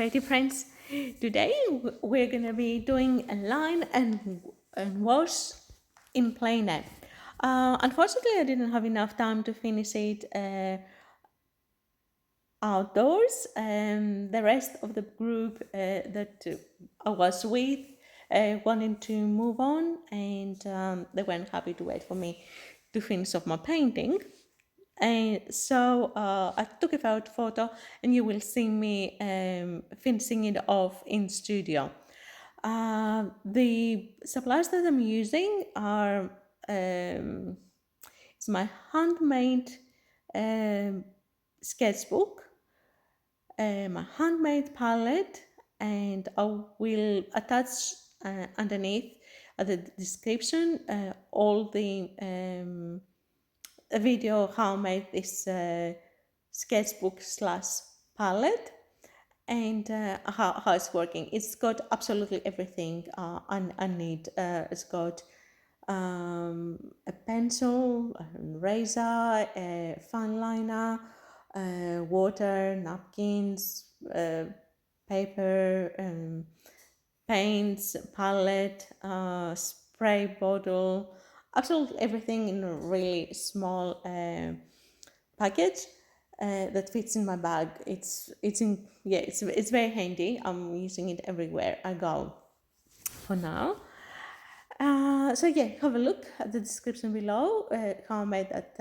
creative friends. Today we're gonna be doing a line and wash in Plein Air. Unfortunately, I didn't have enough time to finish it outdoors. The rest of the group that I was with wanted to move on, and they weren't happy to wait for me to finish off my painting. And so I took a photo, and you will see me finishing it off in studio. The supplies that I'm using are it's my handmade um, sketchbook, my handmade palette, and I will attach underneath the description all the a video how I made this sketchbook slash palette, and how it's working. It's got absolutely everything I need. It's got a pencil, a razor, a fine liner, water, napkins, paper, paints, palette, spray bottle, absolutely everything in a really small package that fits in my bag. It's very handy. I'm using it everywhere I go for now. So yeah, have a look at the description below. How I made that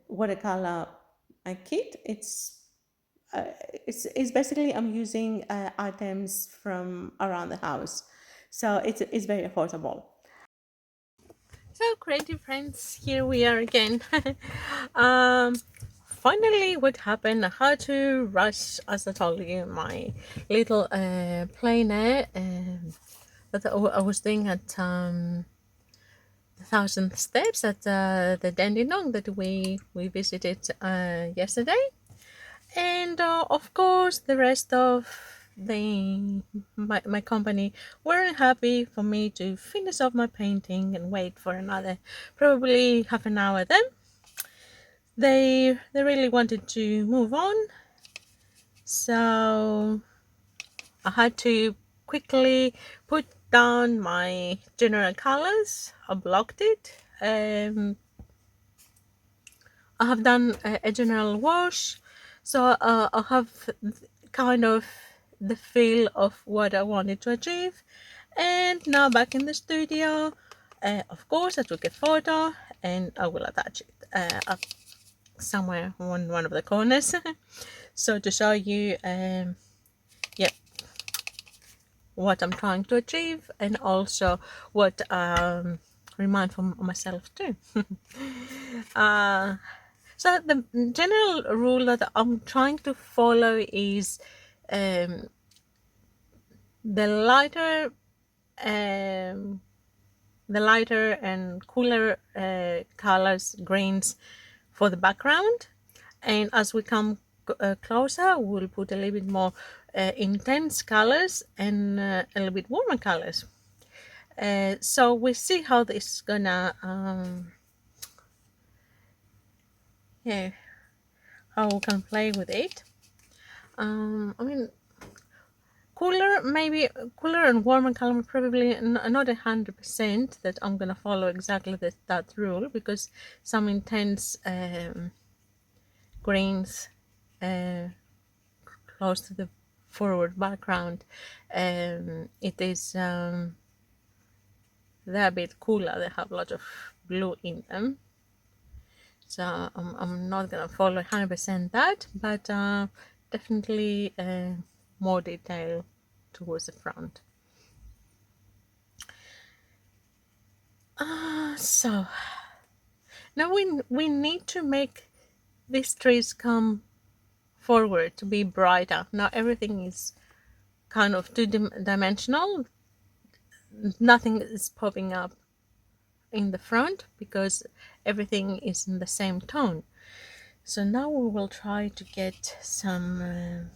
watercolor kit. It's basically I'm using items from around the house, so it's very affordable. So, creative friends, here we are again. um, Finally, what happened? I had to rush, as I told you, my little plein air that I was doing at the Thousand Steps at the Dandenong that we visited yesterday, and of course the rest of my company weren't happy for me to finish off my painting and wait for another probably half an hour. Then they really wanted to move on, so I had to quickly put down my general colors. I blocked it. I have done a general wash, so I have kind of the feel of what I wanted to achieve. And now back in the studio, of course, I took a photo and I will attach it up somewhere on one of the corners. So to show you, yeah, what I'm trying to achieve, and also what remind for myself too. So the general rule that I'm trying to follow is um, the lighter um, the lighter and cooler colors, greens, for the background, and as we come closer, we'll put a little bit more intense colors and a little bit warmer colors. So we see how this is gonna yeah, how we can play with it. I mean, cooler and warmer color, probably not 100% that I'm gonna follow exactly that rule, because some intense greens close to the forward background, it is they're a bit cooler, they have a lot of blue in them, so I'm not gonna follow 100% that, but definitely more detail towards the front. So now we need to make these trees come forward to be brighter. Now everything is kind of two-dimensional. Nothing is popping up in the front because everything is in the same tone. So now we will try to get some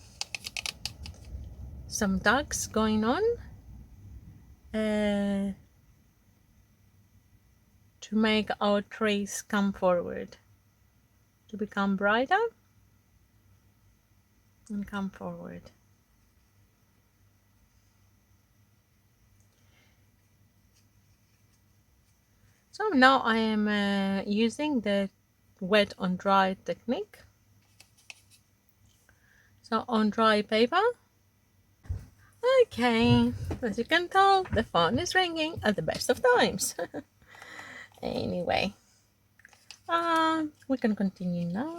ducks going on to make our trees come forward to become brighter. and come forward. So now I am using the wet on dry technique. So on dry paper. Okay, as you can tell, the phone is ringing at the best of times. Anyway, we can continue now.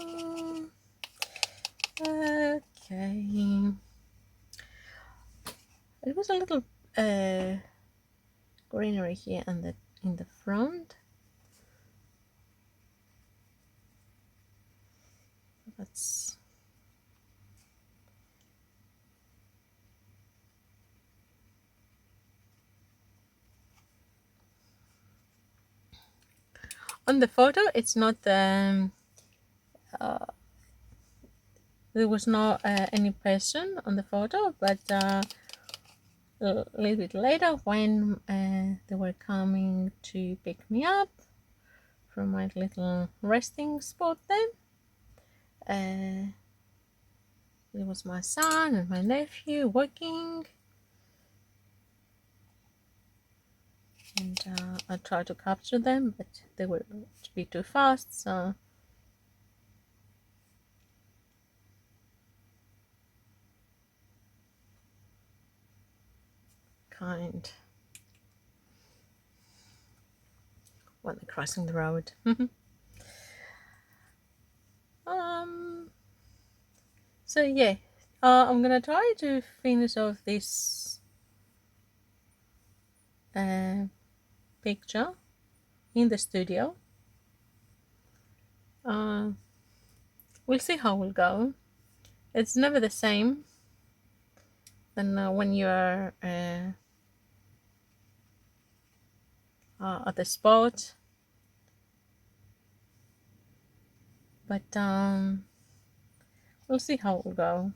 Okay, it was a little greenery here in the front. That's on the photo. It's not there was no any person on the photo, but a little bit later when they were coming to pick me up from my little resting spot, then it was my son and my nephew working, and I tried to capture them, but they were to be too fast, so kind when they're crossing the road. So yeah, I'm gonna try to finish off this picture in the studio. We'll see how we'll go. It's never the same than when you're at the spot, but we'll see how it will go.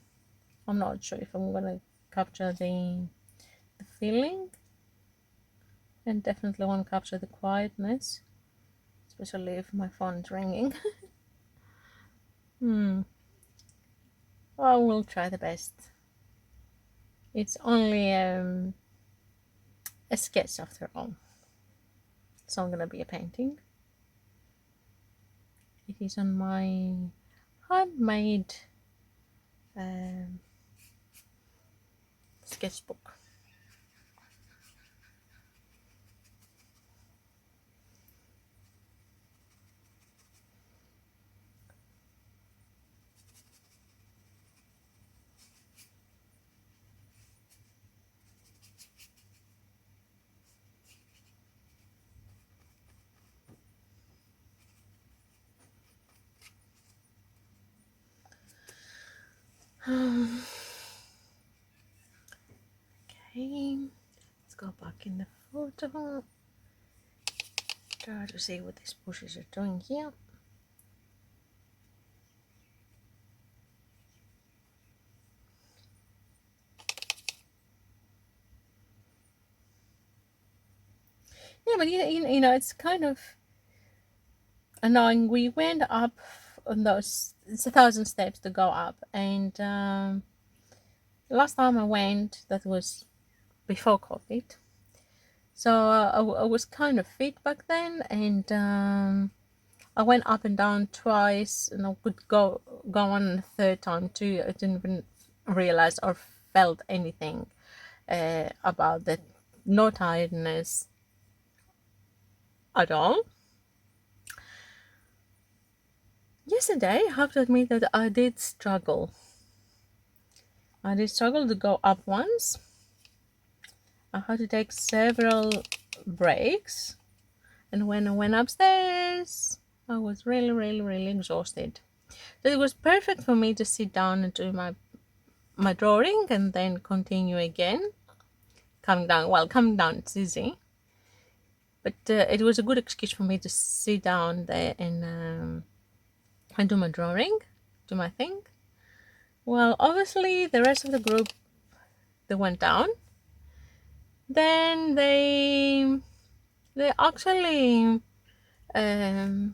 I'm not sure if I'm gonna capture the feeling, and definitely want to capture the quietness, especially if my phone's ringing. Well, we'll try the best. It's only a sketch after all. It's not gonna be a painting. It is on my handmade sketchbook. Okay, let's go back in the photo. Try to see what these bushes are doing here. Yeah, but you know, it's kind of annoying. We went up on those, it's 1,000 steps to go up, and last time I went, that was before COVID, so I was kind of fit back then, and I went up and down twice, and I could go on a third time too. I didn't even realize or felt anything about that, no tiredness at all. Yesterday, I have to admit that I did struggle. I did struggle to go up once. I had to take several breaks, and when I went upstairs, I was really exhausted. So it was perfect for me to sit down and do my drawing and then continue again. Coming down it's easy, but it was a good excuse for me to sit down there and do my drawing, do my thing. Well, obviously the rest of the group, they went down. Then they actually they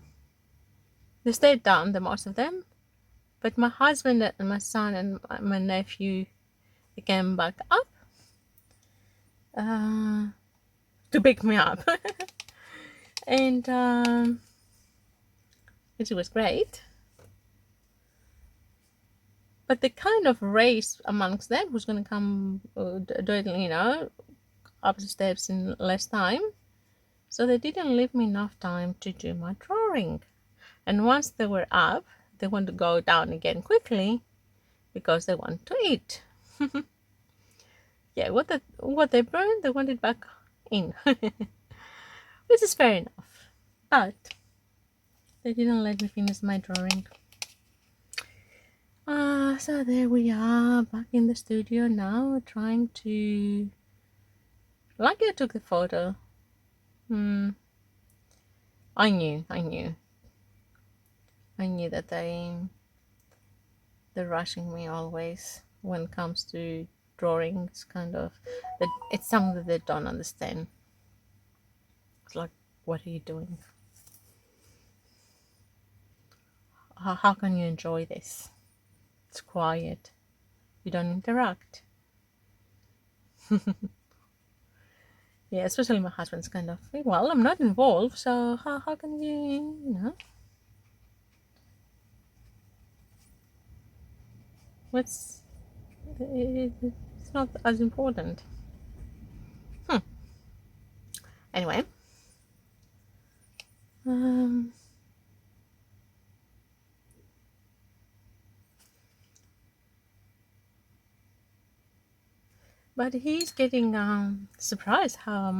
stayed down, the most of them, But my husband and my son and my nephew, they came back up to pick me up. And it was great. But the kind of race amongst them who's going to come doing, up the steps in less time. So they didn't leave me enough time to do my drawing. And once they were up, they want to go down again quickly because they want to eat. Yeah, what they burned, they want it back in, which is fair enough. But they didn't let me finish my drawing. So there we are, back in the studio now, trying to. Like I took the photo. I knew that they're rushing me always when it comes to drawing. It's kind of it's something that they don't understand. It's like, what are you doing? How can you enjoy this? It's quiet. You don't interact. Yeah, especially my husband's kind of, well, I'm not involved, so how can you, what's, it's not as important. Anyway, but he's getting surprised how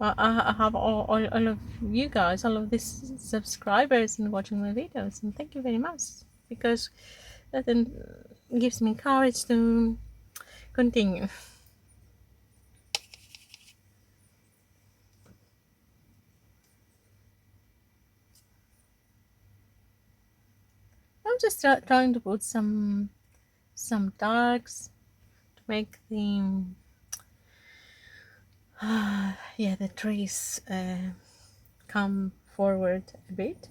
I have all of you guys, all of these subscribers and watching my videos, and thank you very much, because that then gives me courage to continue. I'm just trying to put some darks to make the the trees come forward a bit.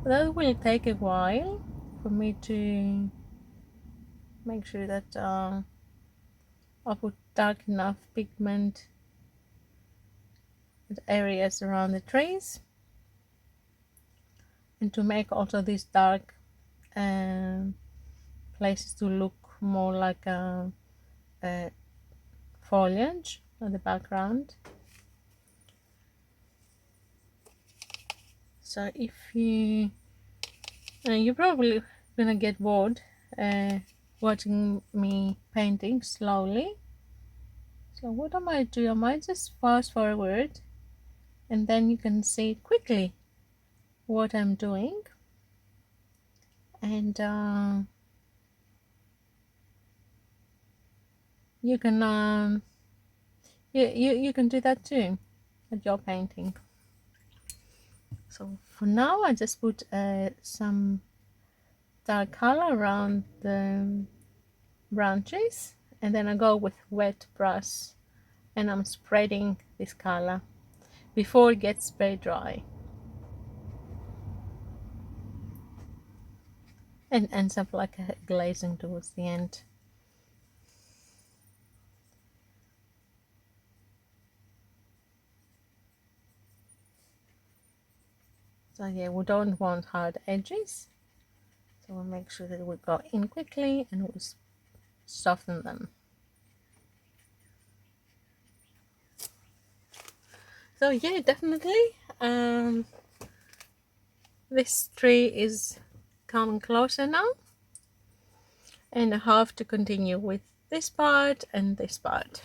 That will take a while for me to make sure that I put dark enough pigment at areas around the trees, and to make also these dark places to look more like a foliage on the background. So if you're probably gonna get bored watching me painting slowly, so what I might do, I might just fast forward, and then you can see quickly what I'm doing. And you can you can do that too at your painting. So for now, I just put some dark color around the branches, and then I go with wet brush and I'm spreading this color before it gets very dry, and ends up like a glazing towards the end. So yeah, we don't want hard edges, so we'll make sure that we go in quickly and we soften them. So yeah, definitely this tree is coming closer now, and I have to continue with this part and this part.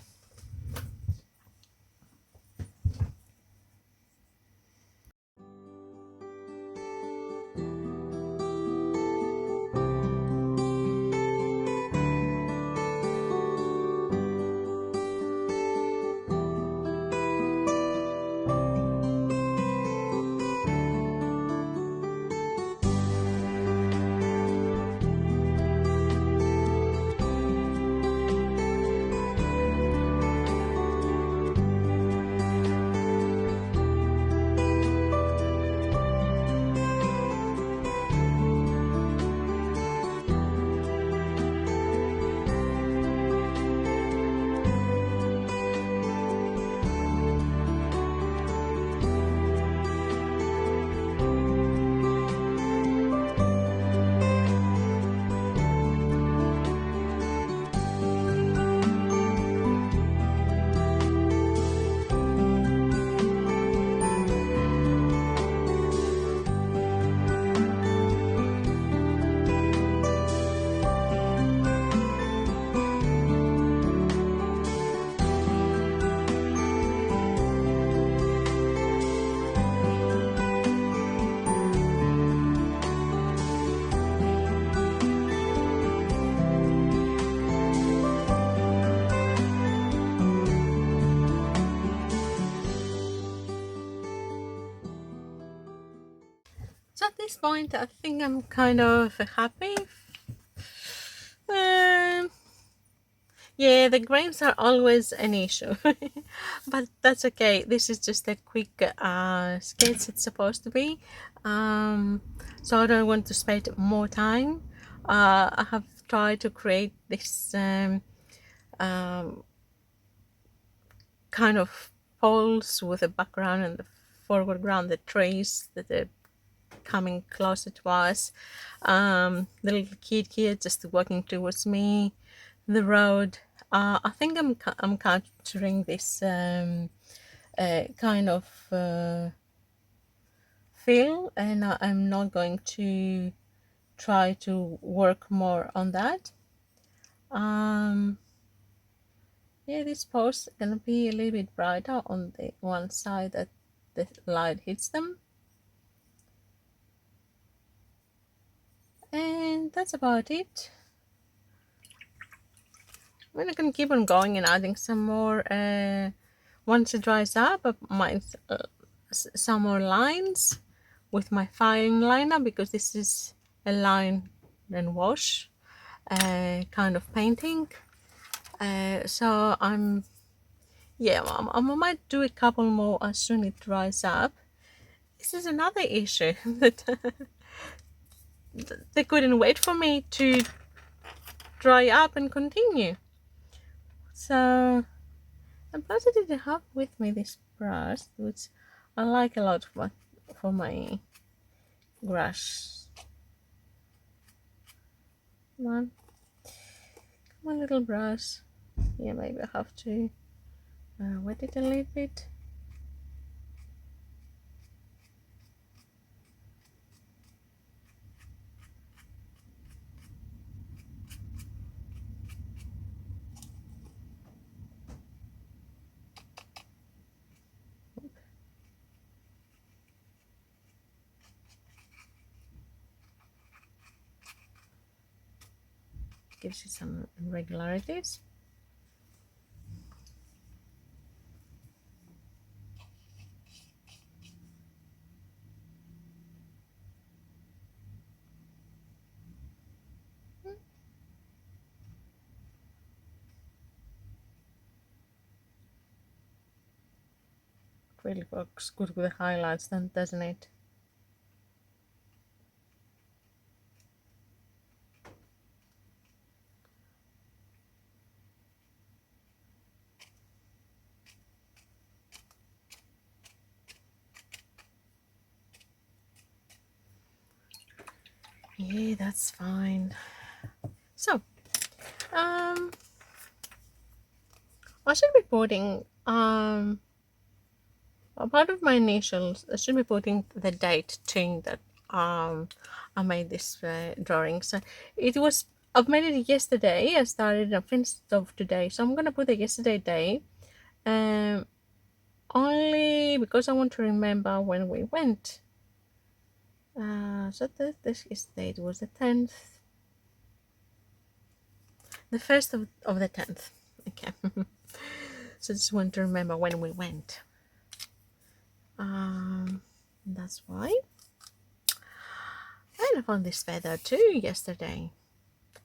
this point, I think I'm kind of happy. Um, yeah, the grains are always an issue, but that's okay. This is just a quick sketch. It's supposed to be, so I don't want to spend more time. I have tried to create this um, kind of poles with a background and the foreground, the trees that are coming closer to us. The little kid here just walking towards me, the road. I think I'm capturing this kind of feel, and I'm not going to try to work more on that. Yeah, this post gonna be a little bit brighter on the one side that the light hits them, and that's about it. I'm gonna keep on going and adding some more once it dries up. I might some more lines with my fine liner, because this is a line and wash kind of painting. So I might do a couple more as soon as it dries up. This is another issue that they couldn't wait for me to dry up and continue. So I'm positive to have with me this brush, which I like a lot for my brush. Come on, little brush. Yeah, maybe I have to wet it a little bit. Gives you some irregularities. Really works good with the highlights then, doesn't it? Yeah, that's fine. So, I should be putting a part of my initials. I should be putting the date too that I made this drawing. So it was, I've made it yesterday. I started and finished off today, so I'm gonna put the yesterday day. Only because I want to remember when we went. So this is date was the 10th, the first of the 10th. Okay. So just want to remember when we went. That's why. And I found this feather too yesterday.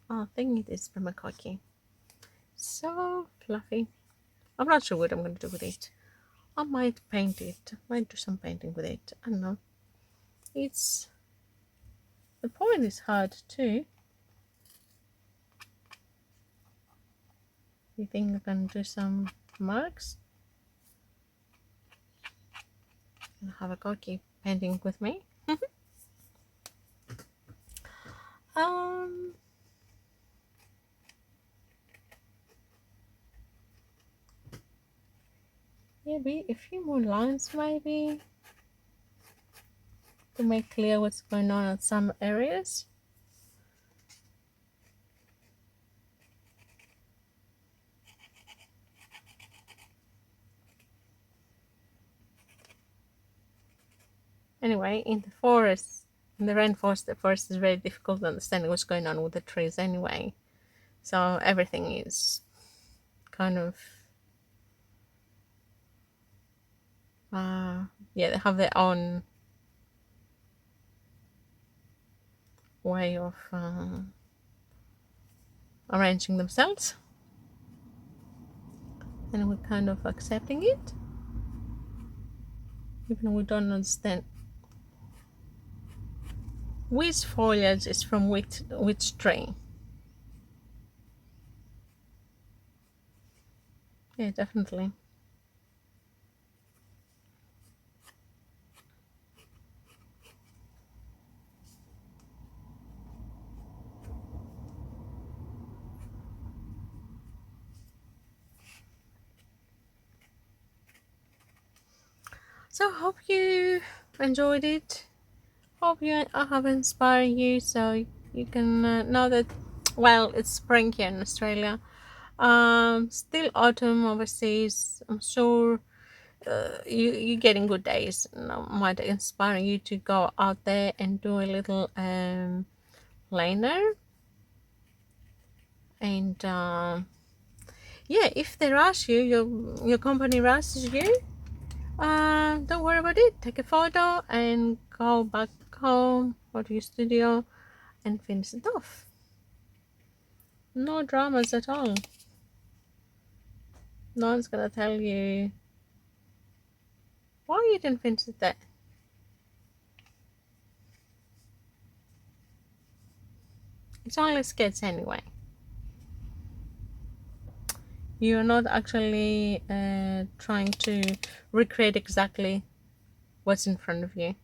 I think it is from a cocky. So fluffy. I'm not sure what I'm going to do with it. I might paint it. I might do some painting with it. I don't know. It's, the point is hard too. You think I can do some marks? I have a cocky painting with me. Maybe a few more lines, maybe, to make clear what's going on in some areas. Anyway, in the forest, in the rainforest, the forest is very difficult to understand what's going on with the trees anyway. So everything is kind of, yeah, they have their own way of arranging themselves, and we're kind of accepting it, even we don't understand which foliage is from which tree. Yeah, definitely. So hope you enjoyed it. Hope I have inspired you, so you can know that, well, it's spring here in Australia. Still autumn overseas. I'm sure you're getting good days. And I might inspire you to go out there and do a little Plein Air. And yeah, if they rush you, your company rushes you, don't worry about it. Take a photo and go back home or to your studio and finish it off. No dramas at all. No one's gonna tell you why you didn't finish it there. It's only a sketch anyway. You're not actually trying to recreate exactly what's in front of you.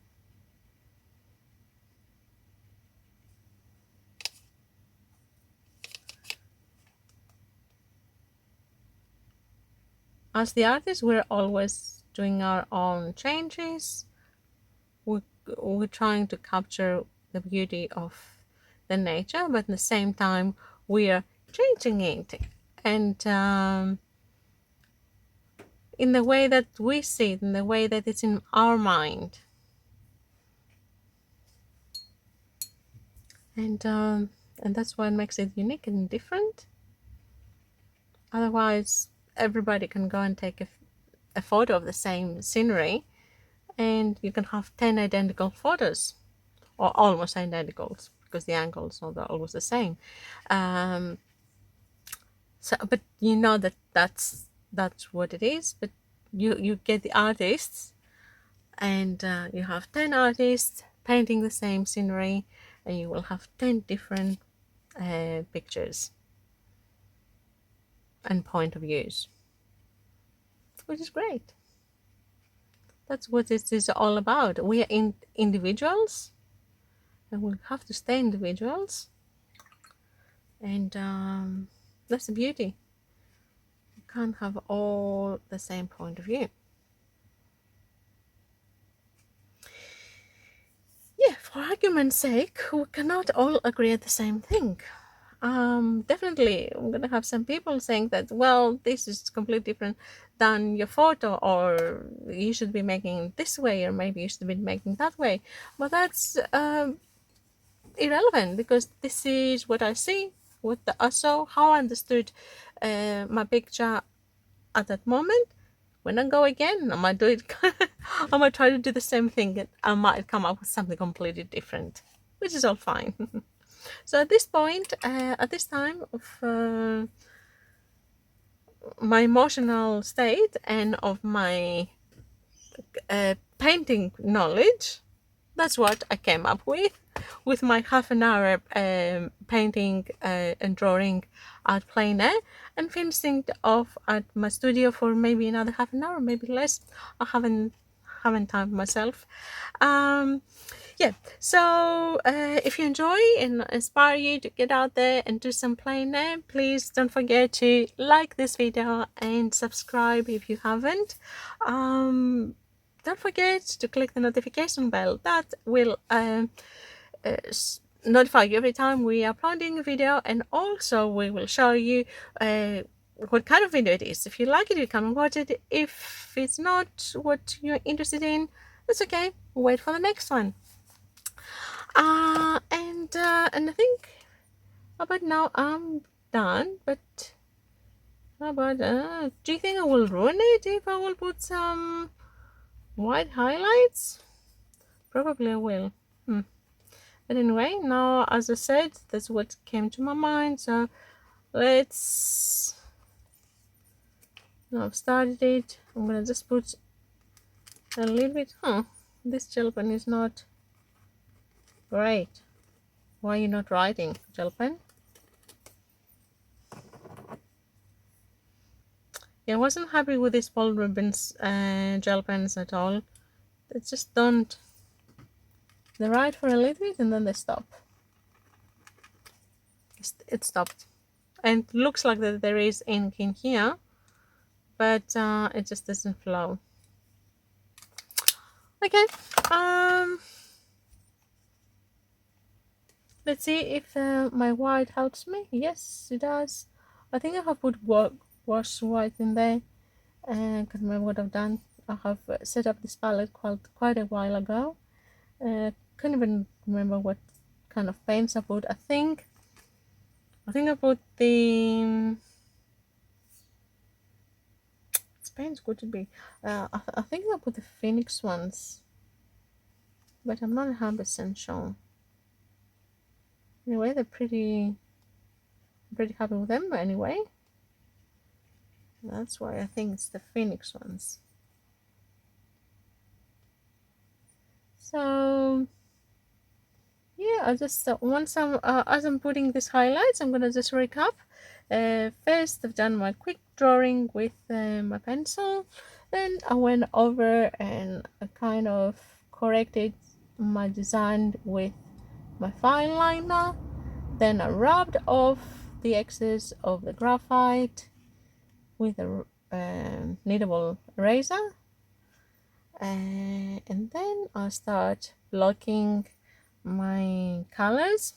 As the artist, we're always doing our own changes. We're trying to capture the beauty of the nature, but at the same time, we are changing it. And in the way that we see it, in the way that it's in our mind. And that's what makes it unique and different. Otherwise, everybody can go and take a photo of the same scenery, and you can have 10 identical photos, or almost identical, because the angles are always the same. So, but you know that's what it is. But you get the artists, and you have 10 artists painting the same scenery, and you will have 10 different pictures and point of views, which is great. That's what it is all about. We are individuals, and we have to stay individuals, and that's the beauty. You can't have all the same point of view. Yeah, for argument's sake, we cannot all agree at the same thing. Definitely, I'm gonna have some people saying that, well, this is completely different than your photo, or you should be making it this way, or maybe you should be making that way. But that's irrelevant, because this is what I see, what I saw, how I understood my picture at that moment. When I go again, I might do it. I might try to do the same thing, and I might come up with something completely different, which is all fine. So at this point, at this time of my emotional state and of my painting knowledge, that's what I came up with my half an hour painting and drawing at Plein Air, and finishing off at my studio for maybe another half an hour, maybe less. I haven't timed myself. Yeah, so if you enjoy and inspire you to get out there and do some Plein Air, please don't forget to like this video and subscribe if you haven't. Don't forget to click the notification bell. That will notify you every time we are uploading a video, and also we will show you what kind of video it is. If you like it, you come and watch it. If it's not what you're interested in, that's okay. Wait for the next one. And I think about now I'm done. But how about do you think I will ruin it if I will put some white highlights? Probably I will. But anyway, now as I said, that's what came to my mind. So let's, now I've started it. I'm gonna just put a little bit. This gel pen is not great. Why are you not writing, gel pen? Yeah, I wasn't happy with these ball ribbons gel pens at all. They just don't. They write for a little bit and then they stop. It stopped, and it looks like that there is ink in here, but it just doesn't flow. Okay. Let's see if my white helps me. Yes, it does. I think I have put wash white in there. And can't remember what I've done. I have set up this palette quite a while ago. Can't even remember what kind of paints I put. I think I put the paints could it be? I think I put the Phoenix ones, but I'm not 100% sure. Anyway, they're pretty happy with them. But anyway, that's why I think it's the Phoenix ones. So yeah, I just once I'm as I'm putting these highlights, I'm gonna just recap. First, I've done my quick drawing with my pencil. Then I went over and I kind of corrected my design with my fine liner. Then I rubbed off the excess of the graphite with a kneadable eraser, and then I start blocking my colors,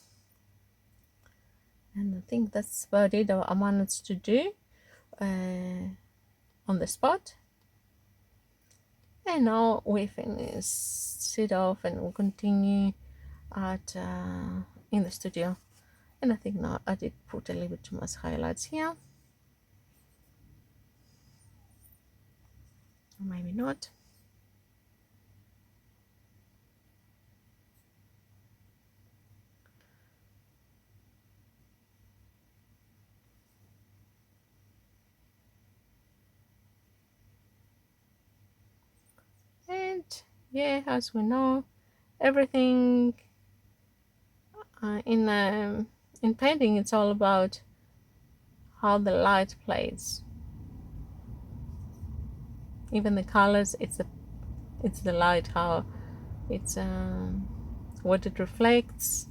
and I think that's about it I managed to do on the spot. And now we finish it off and we'll continue at in the studio. And I think now I did put a little bit too much highlights here, or maybe not. And yeah, as we know, everything in painting, it's all about how the light plays. Even the colors, it's the light, how it's what it reflects.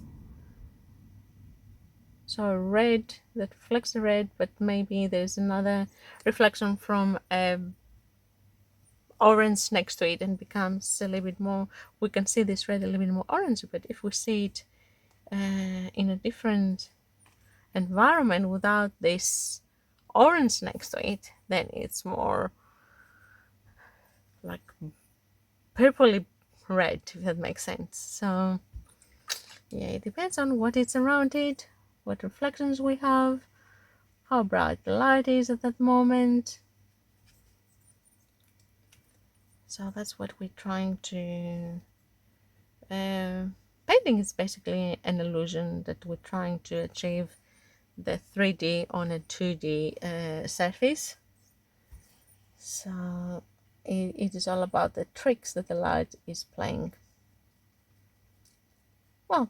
So red that reflects the red, but maybe there's another reflection from orange next to it and becomes a little bit more, we can see this red a little bit more orange. But if we see it in a different environment without this orange next to it, then it's more like purpley red, if that makes sense. So yeah, it depends on what is around it, what reflections we have, how bright the light is at that moment. So that's what we're trying to painting is basically an illusion that we're trying to achieve the 3D on a 2D surface. So it is all about the tricks that the light is playing. Well,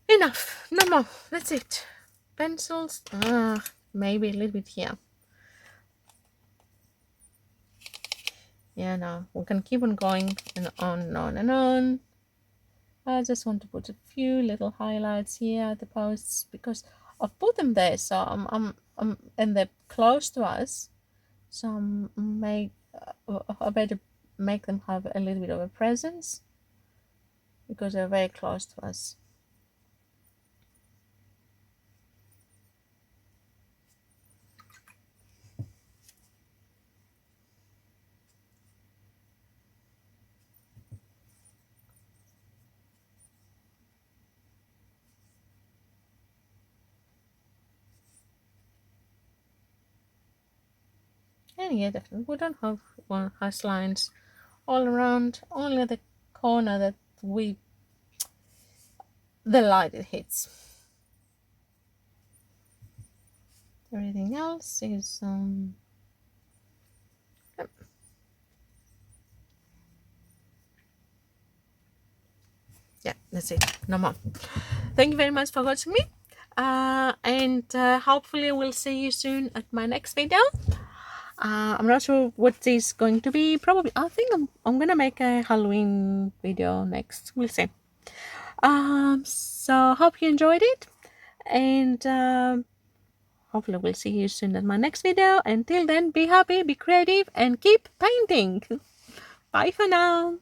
enough, no more, that's it. Pencils, maybe a little bit here. Yeah, no, we can keep on going and on and on and on. I just want to put a few little highlights here at the posts because I've put them there, so I'm and they're close to us, so I better make them have a little bit of a presence because they're very close to us. And yeah, definitely we don't have one hash lines all around, only the corner that with the light it hits. Everything else is yeah, that's it. No more. Thank you very much for watching me. And hopefully we'll see you soon at my next video. I'm not sure what this is going to be. Probably, I think I'm gonna make a Halloween video next. We'll see. So hope you enjoyed it, and hopefully we'll see you soon at my next video. Until then, be happy, be creative, and keep painting. Bye for now.